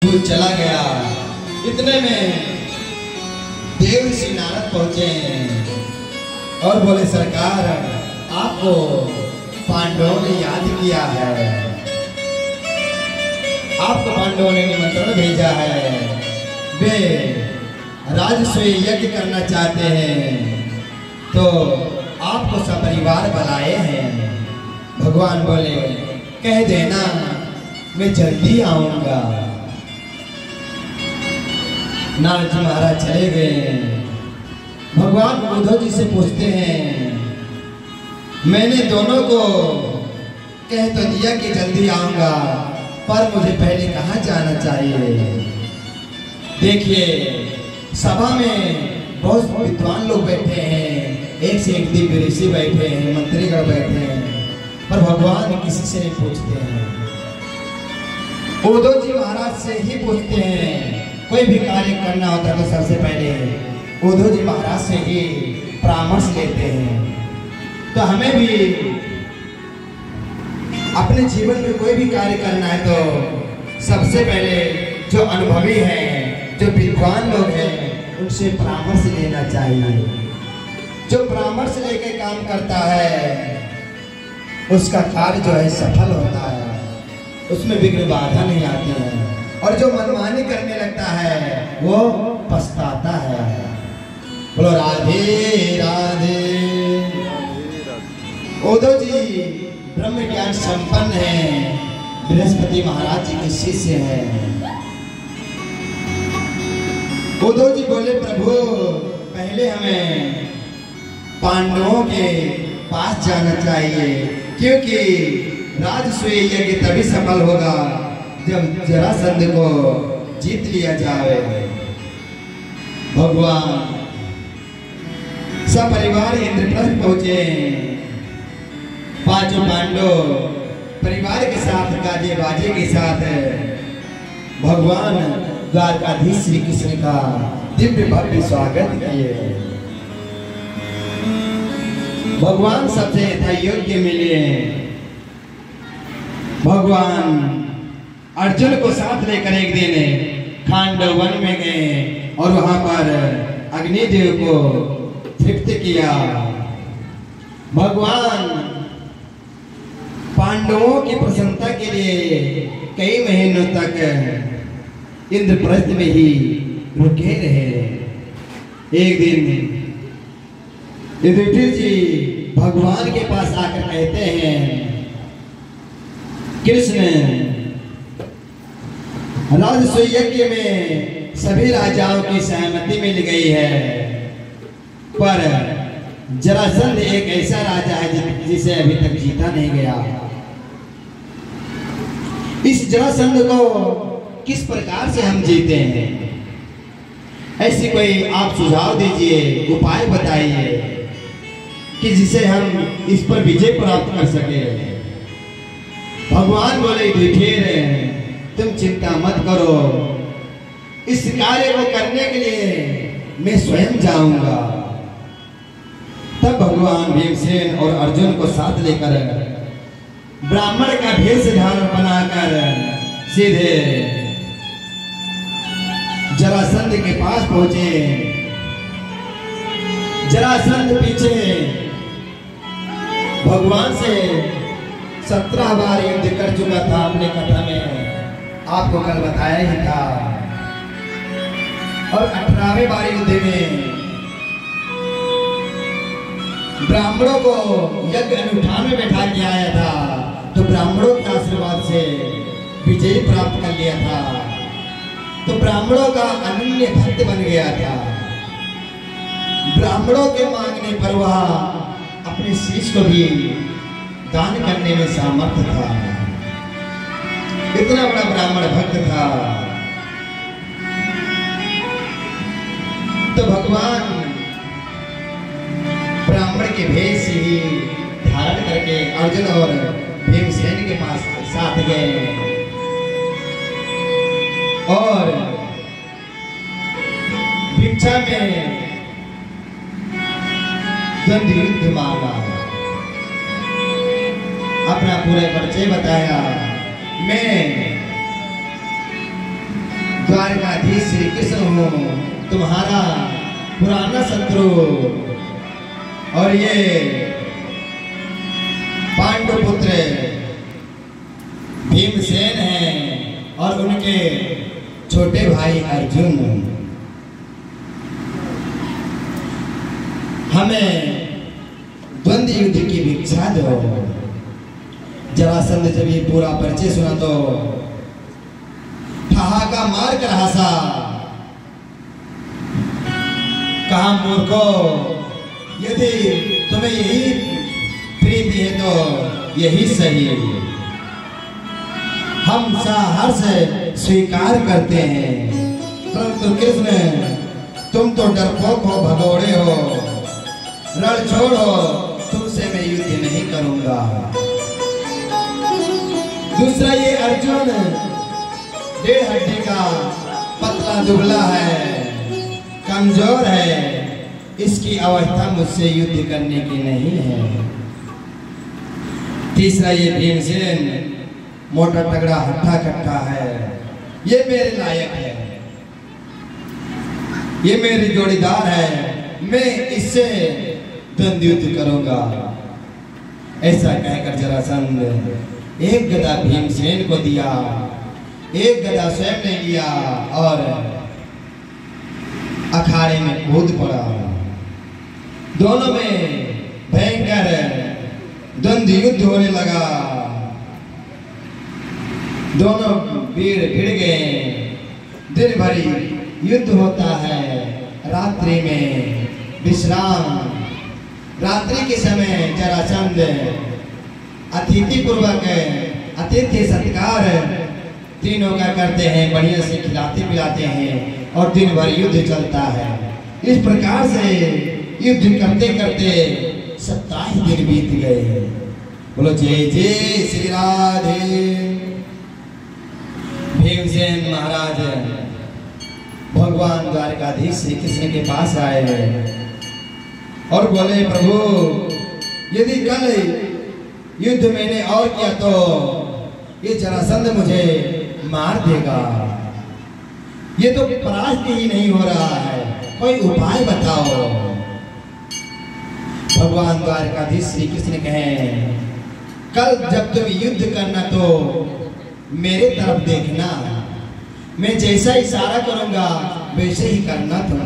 वो चला गया। इतने में देवर्षि नारद पहुंचे और बोले, सरकार आपको पांडवों ने याद किया है, आपको पांडवों ने निमंत्रण भेजा है, वे राजसूय यज्ञ करना चाहते हैं तो आपको सपरिवार बुलाए हैं। भगवान बोले, कह देना मैं जल्दी आऊंगा। नारद जी महाराज चले गए। भगवान उद्धव जी से पूछते हैं, मैंने दोनों को कह तो दिया कि जल्दी आऊंगा, पर मुझे पहले कहाँ जाना चाहिए। देखिए सभा में बहुत विद्वान लोग बैठे हैं, एक से एक दिव्य ऋषि बैठे हैं, मंत्रीगण बैठे हैं, पर भगवान किसी से नहीं पूछते हैं। उद्धव जी महाराज से ही पूछते हैं। कोई भी कार्य करना होता है तो सबसे पहले उद्धव जी महाराज से ही परामर्श लेते हैं। तो हमें भी अपने जीवन में कोई भी कार्य करना है तो सबसे पहले जो अनुभवी हैं, जो विद्वान लोग हैं, उनसे परामर्श लेना चाहिए। जो परामर्श लेकर काम करता है उसका कार्य जो है सफल होता है, उसमें विघ्न बाधा नहीं आती है। और जो मनमानी करने लगता है वो पछताता है। बोलो राधे राधे। उद्धव जी ब्रह्म ज्ञान संपन्न हैं, बृहस्पति महाराज जी के शिष्य हैं। उद्धव जी बोले, प्रभु पहले हमें पांडवों के पास जाना चाहिए, क्योंकि राजसूय यज्ञ तभी सफल होगा जब जरासंध को जीत लिया जाए। भगवान सपरिवार इंद्रप्रस्थ पहुंचे। पांचों पांडव परिवार के साथ गाजे बाजे के साथ भगवान द्वारकाधीश श्री कृष्ण का दिव्य भव्य स्वागत किए। भगवान सबसे योग्य मिले। भगवान अर्जुन को साथ लेकर एक दिन खांडव वन में गए और वहां पर अग्निदेव को तृप्त किया। भगवान पांडवों की प्रसन्नता के लिए कई महीनों तक इंद्रप्रस्थ में ही रुके रहे। एक दिन युधिष्ठिर जी भगवान के पास आकर कहते हैं, कृष्ण राजसूय यज्ञ में सभी राजाओं की सहमति मिल गई है, पर जरासंध एक ऐसा राजा है जिसे अभी तक जीता नहीं गया। इस जरासंध को किस प्रकार से हम जीते हैं, ऐसी कोई आप सुझाव दीजिए, उपाय बताइए कि जिसे हम इस पर विजय प्राप्त कर सके। भगवान बोले, युधिष्ठिर तुम चिंता मत करो, इस कार्य को करने के लिए मैं स्वयं जाऊंगा। तब भगवान भीमसेन और अर्जुन को साथ लेकर ब्राह्मण का भेष धारण बनाकर सीधे जरासंध के पास पहुंचे। जरासंध पीछे भगवान से 17 बार युद्ध कर चुका था। अपने कथा में आपको कल बताया ही था। और 18वें बार युद्ध में ब्राह्मणों को यज्ञ अनुष्ठान में बैठा के आया था, तो ब्राह्मणों के आशीर्वाद से विजय प्राप्त कर लिया था। तो ब्राह्मणों का अनन्य भक्त बन गया था। ब्राह्मणों के मांगने पर वह अपने शीश को भी दान करने में सामर्थ्य था। इतना बड़ा ब्राह्मण भक्त था। तो भगवान ब्राह्मण के भेष ही धारण करके अर्जुन और भीमसेन के पास साथ गए और भिक्षा में द्वंद्व युद्ध मांगा। अपना पूरा परिचय बताया। मैं द्वारकाधीश श्री कृष्ण हूँ, तुम्हारा पुराना शत्रु। और ये पांडु पुत्र भीमसेन हैं और उनके छोटे भाई अर्जुन। हमें द्वंद्व युद्ध की भिक्षा दो। जरासंध जब ये पूरा परिचय सुना तो ठहाका मार कर हंसा, कहा मूर्खो, यदि तुम्हें यही प्रीति है तो यही सही। हम सहर्ष स्वीकार करते हैं, परंतु कृष्ण तुम तो डरपोक हो, भगोड़े हो, रण छोड़ो, तुमसे मैं युद्ध नहीं करूंगा। दूसरा ये अर्जुन 1.5 हड्डी का पतला दुबला है, कमजोर है, इसकी अवस्था मुझसे युद्ध करने की नहीं है। तीसरा ये भीमसेन मोटा तगड़ा हट्टा कट्टा है, ये मेरे लायक है, ये मेरी जोड़ीदार है, मैं इससे द्वंद्व युद्ध करूंगा। ऐसा कहकर जरासंध एक गदा भीमसेन को दिया, एक गदा स्वयं ने लिया और अखाड़े में कूद पड़ा। दोनों में भयंकर द्वंद्व युद्ध होने लगा। दोनों वीर भिड़ गए। दिन भरी युद्ध होता है, रात्रि में विश्राम। रात्रि के समय जरासंध अतिथि पूर्वक अतिथि सत्कार तीनों का करते हैं, बढ़िया से खिलाते पिलाते हैं और दिन भर युद्ध चलता है। इस प्रकार से युद्ध करते करते 27 दिन बीत गए। बोलो जय जय श्री राधे। भीमसेन महाराज भगवान द्वारकाधीश श्री कृष्ण के पास आए और बोले, प्रभु यदि कल युद्ध मैंने और किया तो ये जरासंध मुझे मार देगा। ये तो परास्त ही नहीं हो रहा है, कोई उपाय बताओ। भगवान द्वारकाधीश श्री कृष्ण कहें, कल जब तुम युद्ध करना तो मेरे तरफ देखना, मैं जैसा इशारा करूंगा वैसे ही करना तुम।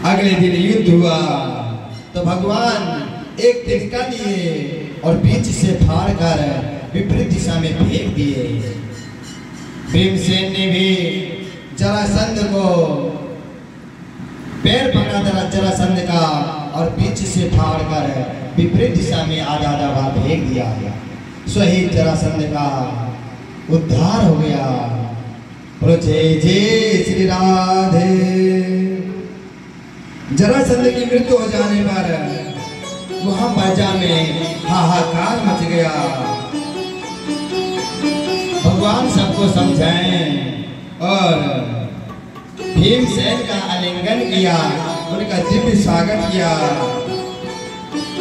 अगले दिन युद्ध हुआ तो भगवान एक तिनका लिए और बीच से फाड़ कर विपरीत दिशा में फेंक दिए। भीमसेन ने भी जरासंध को पैर पकड़ा था जरासंध का और बीच से फाड़ कर विपरीत दिशा में आधा आधा भाग फेंक दिया। शहीद जरासंध का उद्धार हो गया। बोलो जय जय श्री राधे। जरासंध की मृत्यु हो जाने पर वहां प्रजा में हाहाकार मच गया। भगवान सबको समझाएं और भीमसेन का आलिंगन किया, उनका दिव्य स्वागत किया।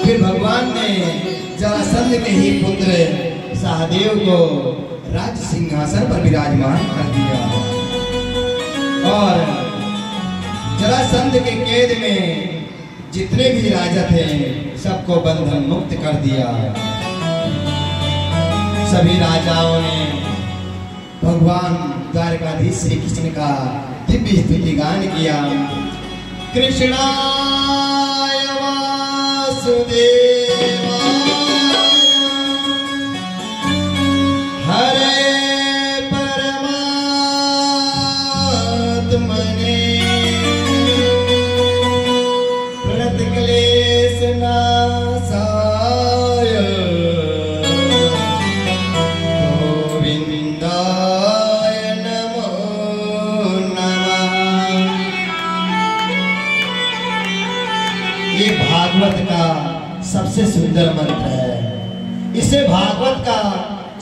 फिर भगवान ने जरासंध के ही पुत्र सहदेव को राज सिंहासन पर विराजमान कर दिया और जरासंध के कैद में जितने भी राजा थे सबको बंधन मुक्त कर दिया। सभी राजाओं ने भगवान द्वारकाधीश श्री कृष्ण का दिव्य स्तुति गान किया। कृष्णाय वासुदेवाय हरे परमात्मने प्रणतक्लेश नाशाय गोविंदाय नमो नमः। ये भागवत का सबसे सुंदर मंत्र है। इसे भागवत का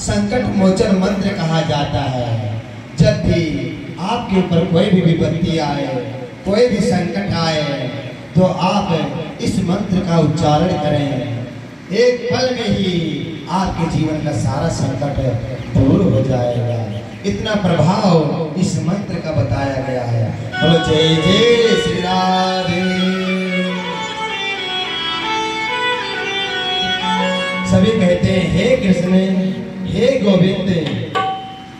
संकट मोचन मंत्र कहा जाता है। जब भी आपके ऊपर कोई भी विपत्ति आए, कोई भी संकट आए, तो आप इस मंत्र का उच्चारण करें। एक पल में ही आपके जीवन का सारा संकट दूर हो जाएगा। इतना प्रभाव इस मंत्र का बताया गया है। बोलो जय जय श्री राधे। सभी कहते हैं हे कृष्ण, हे गोविंद,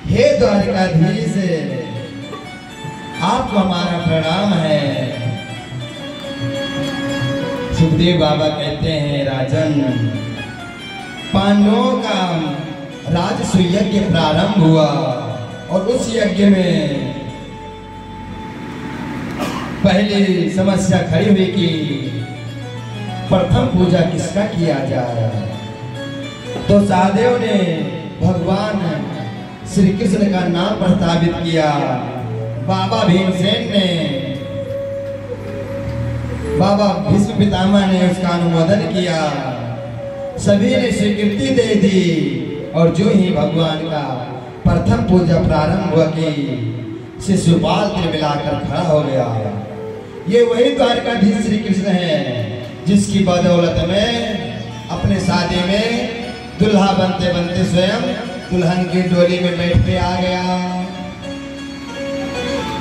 हे द्वारकाधीश, आपको हमारा प्रणाम है। सुखदेव बाबा कहते हैं राजन, पांडवों का राजसूय यज्ञ प्रारंभ हुआ और उस यज्ञ में पहली समस्या खड़ी हुई कि प्रथम पूजा किसका किया जाए। तो सहदेव ने भगवान श्री कृष्ण का नाम प्रस्तावित किया। बाबा भीमसेन ने, बाबा भीष्म पितामह ने उसका अनुमोदन किया। सभी ने स्वीकृति दे दी और जो ही भगवान का प्रथम पूजा प्रारंभ हुआ कि शिशुपाल मिलाकर खड़ा हो गया। ये वही द्वारकाधीश श्री कृष्ण है जिसकी बदौलत में अपने शादी में दुल्हा बनते बनते स्वयं दुल्हन की डोली में बैठ के आ गया।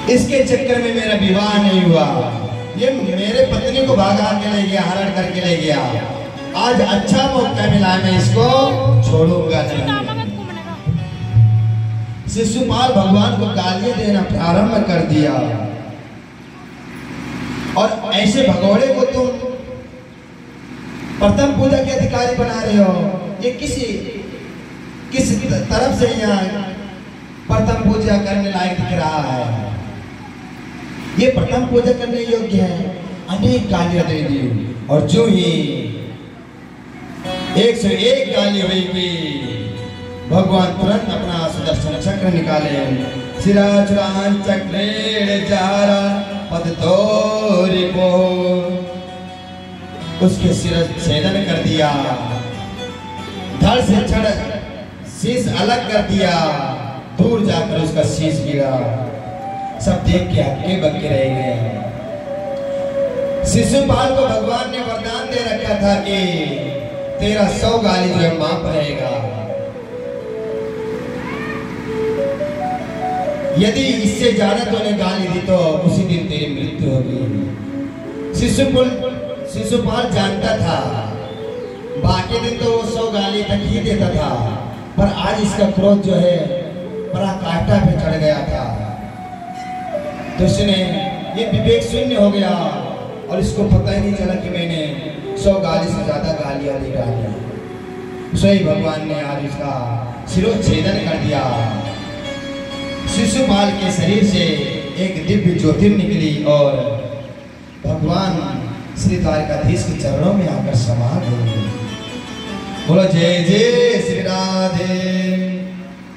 इसके चक्कर में मेरा विवाह नहीं हुआ, ये मेरे पत्नी को भागा के ले गया, हरण करके ले गया। आज अच्छा मौका मिला, मैं इसको छोड़ूंगा नहीं। शिशुपाल भगवान को गालियां देना प्रारंभ कर दिया और ऐसे भगोड़े को तुम प्रथम पूजा के अधिकारी बना रहे हो। ये किस तरफ से यहाँ प्रथम पूजा करने लायक दिख रहा है। ये प्रथम पूजा करने योग्य है। अनेक गालियां दे दी और जो ही 101 गाली हुई कि भगवान तुरंत अपना सुदर्शन चक्र निकाले। सिराचुरान चक्रेण चारा पद तोरी को उसके सिर छेदन कर दिया, धड़ से छड़ शीश अलग कर दिया, दूर जाकर उसका शीश गिरा। सब देख के हक्के बक्के रह गए। शिशुपाल को भगवान ने वरदान दे रखा था कि तेरा 100 गाली जो है माफ रहेगा। यदि इससे ज्यादा तूने गाली दी तो उसी दिन तेरी मृत्यु होगी। शिशुपाल जानता था, बाकी दिन तो वो 100 गाली तक ही देता था, पर आज इसका क्रोध जो है पराकाष्ठा पे चढ़ गया था। तो उसने ये विवेक शून्य हो गया और इसको पता ही नहीं चला कि मैंने 100 गाली से ज्यादा गालियां दी डाली। सही भगवान ने आज इसका शिरोच्छेदन कर दिया। शिशुपाल के शरीर से एक दिव्य ज्योति निकली और भगवान श्री द्वारकाधीश के चरणों में आकर समा गई। बोलो जय जय श्री राधे।